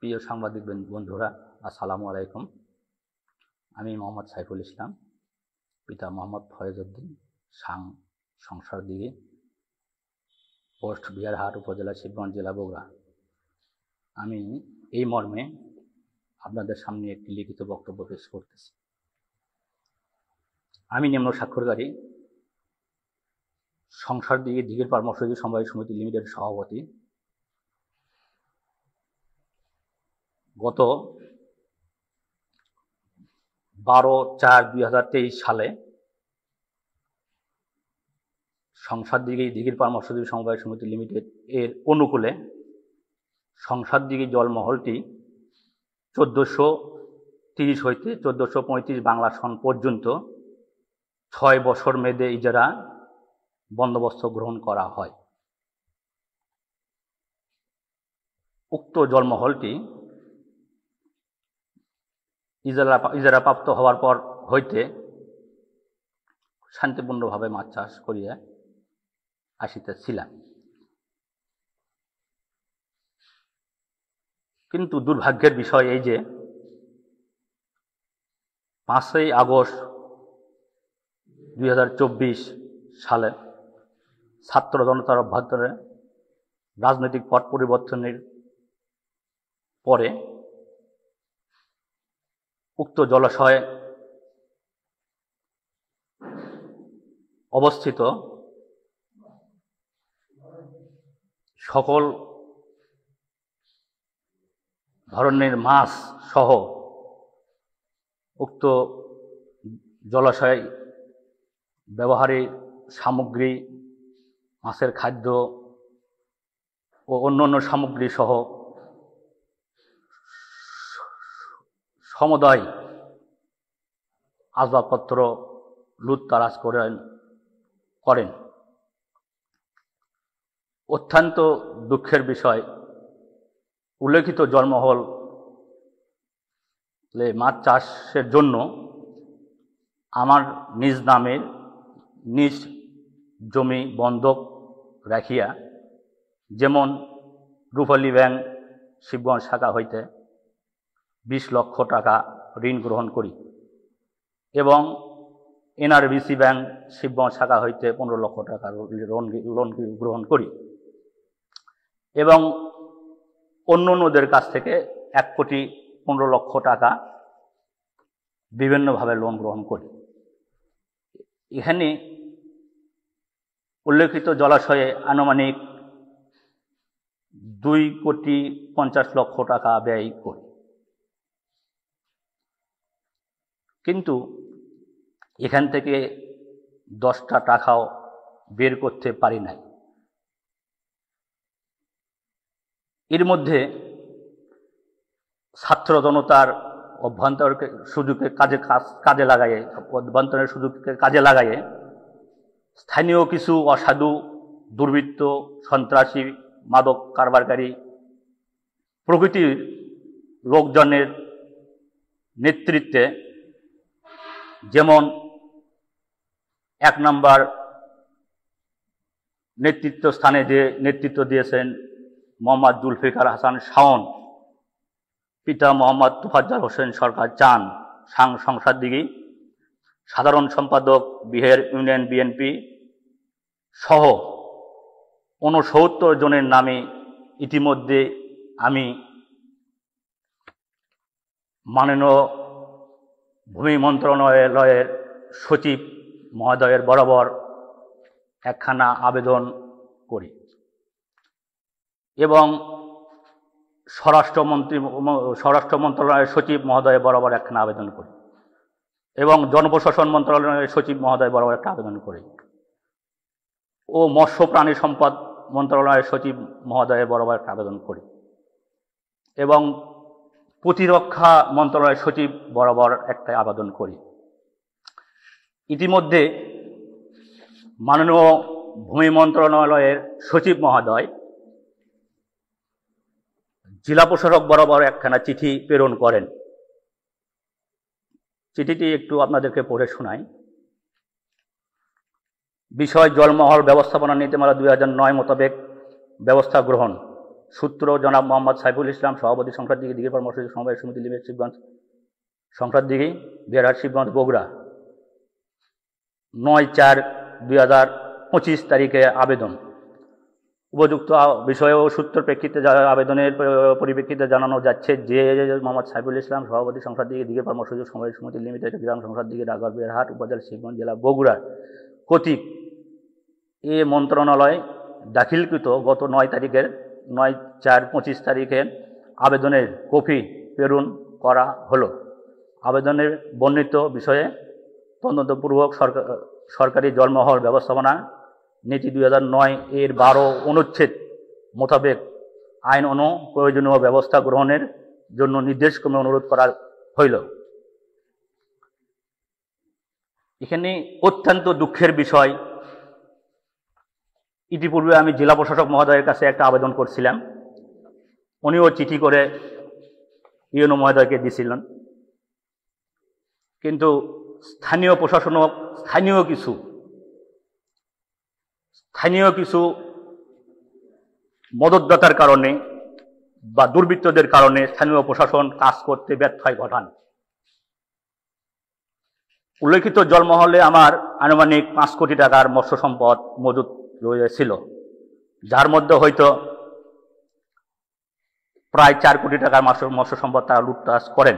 প্রিয় সাংবাদিক বন্ধুরা, আসসালামু আলাইকুম। আমি মোহাম্মদ সাইফুল ইসলাম, পিতা মোহাম্মদ ফয়েজ উদ্দিন, সাং সংসারদিঘি, পোস্ট বিহারহাট, উপজেলা শিবগঞ্জ, জেলা বগুড়া। আমি এই মর্মে আপনাদের সামনে একটি লিখিত বক্তব্য পেশ করতেছি। আমি নিম্ন স্বাক্ষরকারী সংসারদিঘি দিঘির পাড় মৎস্যজীবী সমবায় সমিতি লিমিটেড সভাপতি। গত 12/4/2023 সালে সংসারদিঘি দিঘির পাড় মৎস্যজীবী সমবায় সমিতি লিমিটেড এর অনুকূলে সংসারদিঘি জলমহলটি 1430 হইতে 1435 বাংলা সন পর্যন্ত 6 বছর মেয়াদে ইজারা বন্দোবস্ত গ্রহণ করা হয়। উক্ত জলমহলটি ইজারাপ্রাপ্ত হওয়ার পর হইতে শান্তিপূর্ণভাবে মাছ চাষ করিয়া আসিতেছিলাম। কিন্তু দুর্ভাগ্যের বিষয় এই যে 5ই আগস্ট 2024 সালে ছাত্র জনতার অভ্যন্তরে রাজনৈতিক পট পরিবর্তনের পরে উক্ত জলাশয়ে অবস্থিত সকল ধরনের মাছ সহ উক্ত জলাশয় ব্যবহারী সামগ্রী, মাছের খাদ্য ও অন্যান্য সামগ্রী সহ সমুদায় আসবাবপত্র লুটতরাজ করেন। অত্যন্ত দুঃখের বিষয়, উল্লেখিত জলমহল মাছ চাষের জন্য আমার নিজ নামের নিজ জমি বন্ধক রাখিয়া, যেমন রূপালী ব্যাংক শিবগঞ্জ শাখা হইতে 20 লক্ষ টাকা ঋণ গ্রহণ করি এবং NRBC ব্যাংক শিবগঞ্জ শাখা হইতে 15 লক্ষ টাকা লোন গ্রহণ করি এবং অন্যান্যদের কাছ থেকে 1,15 লক্ষ টাকা বিভিন্নভাবে লোন গ্রহণ করি। এখানে উল্লেখিত জলাশয়ে আনুমানিক 2,50 লক্ষ টাকা ব্যয় করি। কিন্তু এখান থেকে 10টা টাকাও বের করতে পারি নাই। এর মধ্যে ছাত্র জনতার অভ্যন্তরের সুযোগকে কাজে লাগাইয়ে স্থানীয় কিছু অসাধু দুর্বৃত্ত, সন্ত্রাসী, মাদক কারবারকারী প্রকৃতির লোকজনের নেতৃত্বে, যেমন 1 নম্বর নেতৃত্ব স্থানে যে নেতৃত্ব দিয়েছেন মোহাম্মদ জুলফিকার হাসান শাওন, পিতা মোহাম্মদ তোফাজ্জল হোসেন সরকার চান, সাং সংসারদিঘি, সাধারণ সম্পাদক বিহের ইউনিয়ন বিএনপি সহ 69 জনের নামে ইতিমধ্যে আমি মাননীয় ভূমি মন্ত্রণালয়ের সচিব মহোদয়ের বরাবর একখানা আবেদন করি এবং স্বরাষ্ট্র মন্ত্রণালয়ের সচিব মহোদয় বরাবর একখানা আবেদন করি এবং জনপ্রশাসন মন্ত্রণালয়ের সচিব মহোদয় বরাবর একটা আবেদন করি ও মৎস্য প্রাণী সম্পদ মন্ত্রণালয়ের সচিব মহোদয়ের বরাবর একটা আবেদন করি এবং প্রতিরক্ষা মন্ত্রণালয়ের সচিব বরাবর একটা আবেদন করি। ইতিমধ্যে মাননীয় ভূমি মন্ত্রণালয়ের সচিব মহোদয় জেলা প্রশাসক বরাবর একখানা চিঠি প্রেরণ করেন। চিঠিটি একটু আপনাদেরকে পড়ে শোনাই। বিষয়: জলমহল ব্যবস্থাপনা নীতিমালা 2009 মোতাবেক ব্যবস্থা গ্রহণ। সূত্র জনাব মোহাম্মদ সাইফুল ইসলাম, সভাপতি সংক্রান্তিকে দিঘির পাড় মৎস্য সমবায় সমিতি লিমিটেড, শিবগঞ্জ সংক্রান্তিকে বিহারহাট, শিবগঞ্জ, বগুড়া 9/4/2025 তারিখে আবেদন। উপযুক্ত বিষয় ও সূত্র প্রেক্ষিতে আবেদনের পরিপ্রেক্ষিতে জানানো যাচ্ছে যে মোহাম্মদ সাইফুল ইসলাম, সভাপতি সংক্রান্তিকে দিঘির পাড় মৎস্য সমবায় সমিতি লিমিটেড, গ্রাম সংক্রান্তিকে ডাকঘর, বিহারহাট উপজেলা, শিবগঞ্জ জেলা, বগুড়া কর্তৃক এ মন্ত্রণালয় দাখিলকৃত গত 9/4/25 তারিখে আবেদনের কপি প্রেরণ করা হলো। আবেদনের বর্ণিত বিষয়ে তদন্তপূর্বক সরকারি জলমহল ব্যবস্থাপনা নীতি 2009 এর 12 অনুচ্ছেদ মোতাবেক আইন প্রয়োজনীয় ব্যবস্থা গ্রহণের জন্য নির্দেশক্রমে অনুরোধ করা হইল। এখানে অত্যন্ত দুঃখের বিষয়, ইতিপূর্বে আমি জেলা প্রশাসক মহোদয়ের কাছে একটা আবেদন করছিলাম, উনিও চিঠি করে ইউনো মহোদয়কে দিয়েছিলেন, কিন্তু স্থানীয় প্রশাসন, স্থানীয় কিছু মদতদাতার কারণে বা দুর্বৃত্তদের কারণে স্থানীয় প্রশাসন কাজ করতে ব্যর্থতা ঘটান। উল্লেখিত জলমহলে আমার আনুমানিক 5 কোটি টাকার মৎস্য সম্পদ মজুত রয়েছিল, যার মধ্যে হয়তো প্রায় 4 কোটি টাকার মৎস্য সম্পদ তারা লুটতরাজ করেন।